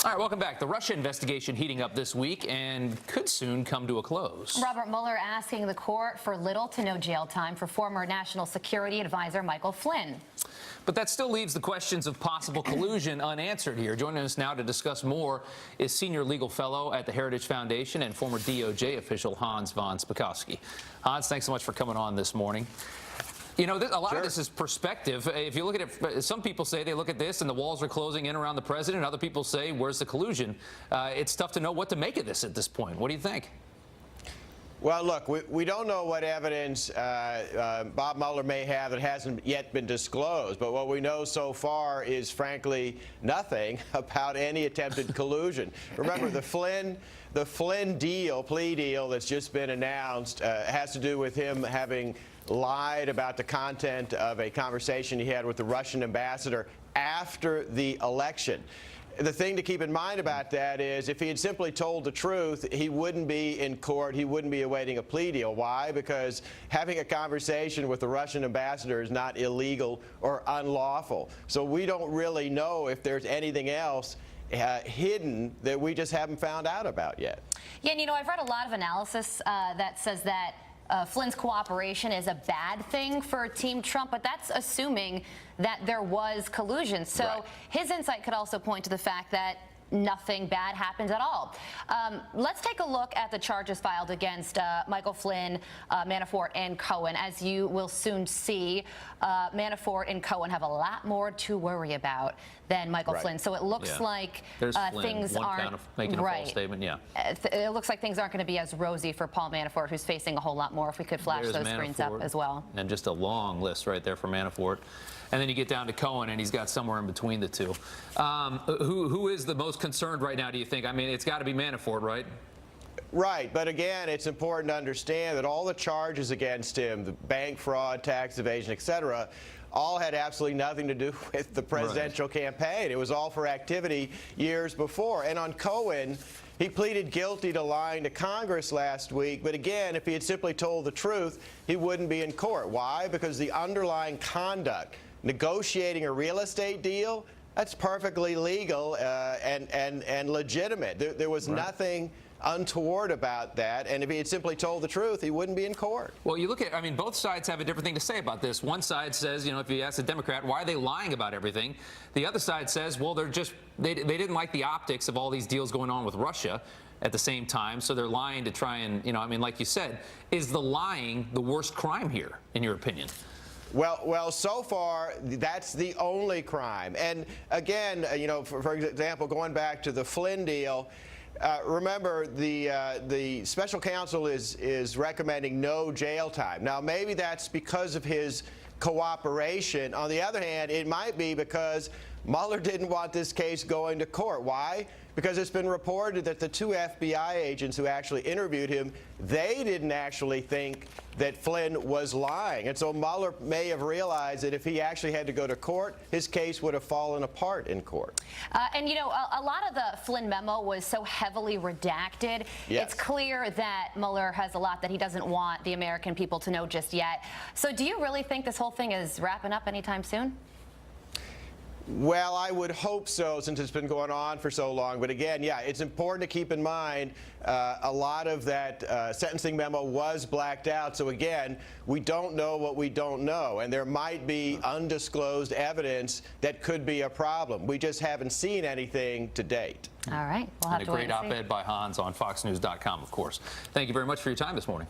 All right, welcome back. The Russia investigation heating up this week and could soon come to a close. Robert Mueller asking the court for little to no jail time for former National Security Advisor Michael Flynn. But that still leaves the questions of possible collusion unanswered here. Joining us now to discuss more is Senior Legal Fellow at the Heritage Foundation and former DOJ official Hans von Spakovsky. Hans, thanks so much for coming on this morning. You know, a lot of this is perspective. If you look at it, some people say they look at this and the walls are closing in around the president. Other people say, where's the collusion? It's tough to know what to make of this at this point. What do you think? Well, look, we don't know what evidence Bob Mueller may have that hasn't yet been disclosed. But what we know so far is, frankly, nothing about any attempted collusion. Remember, the Flynn plea deal that's just been announced has to do with him having lied about the content of a conversation he had with the Russian ambassador after the election. The thing to keep in mind about that is if he had simply told the truth, he wouldn't be in court. He wouldn't be awaiting a plea deal. Why? Because having a conversation with the Russian ambassador is not illegal or unlawful. So we don't really know if there's anything else hidden that we just haven't found out about yet. Yeah, and you know, I've read a lot of analysis that says that Flynn's cooperation is a bad thing for Team Trump, but that's assuming that there was collusion. So right. His insight could also point to the fact that nothing bad happened at all. Let's take a look at the charges filed against Michael Flynn, Manafort, and Cohen. As you will soon see, Manafort and Cohen have a lot more to worry about than Michael Flynn. So it looks like things aren't count of making a false statement. Yeah, it looks like things aren't going to be as rosy for Paul Manafort, who's facing a whole lot more. If we could flash those screens up as well. And just a long list right there for Manafort. And then you get down to Cohen, and he's got somewhere in between the two. Who is the most concerned right now, do you think? I mean, it's got to be Manafort, right? Right, but again, it's important to understand that all the charges against him, the bank fraud, tax evasion, etc., all had absolutely nothing to do with the presidential campaign. It was all for activity years before. And on Cohen, he pleaded guilty to lying to Congress last week. But again, if he had simply told the truth, he wouldn't be in court. Why? Because the underlying conduct, negotiating a real estate deal, that's perfectly legal and legitimate. There was nothing untoward about that, and if he had simply told the truth, he wouldn't be in court. Well, you look at, I mean, both sides have a different thing to say about this. One side says, you know, if you ask a Democrat, why are they lying about everything? The other side says, well, they didn't like the optics of all these deals going on with Russia at the same time, so they're lying to try and, you know, I mean, like you said, is the lying the worst crime here, in your opinion? Well, so far, that's the only crime. And again, you know, for example, going back to the Flynn deal, remember, the special counsel is recommending no jail time. Now, maybe that's because of his cooperation. On the other hand, it might be because Mueller didn't want this case going to court. Why? Because it's been reported that the two FBI agents who actually interviewed him, they didn't actually think that Flynn was lying. And so Mueller may have realized that if he actually had to go to court, his case would have fallen apart in court. And, you know, a lot of the Flynn memo was so heavily redacted. Yes. It's clear that Mueller has a lot that he doesn't want the American people to know just yet. So do you really think this whole thing is wrapping up anytime soon? Well, I would hope so, since it's been going on for so long. But again, yeah, it's important to keep in mind a lot of that sentencing memo was blacked out. So again, we don't know what we don't know. And there might be undisclosed evidence that could be a problem. We just haven't seen anything to date. All right. We'll have to wait and see. A great op-ed by Hans on FoxNews.com, of course. Thank you very much for your time this morning.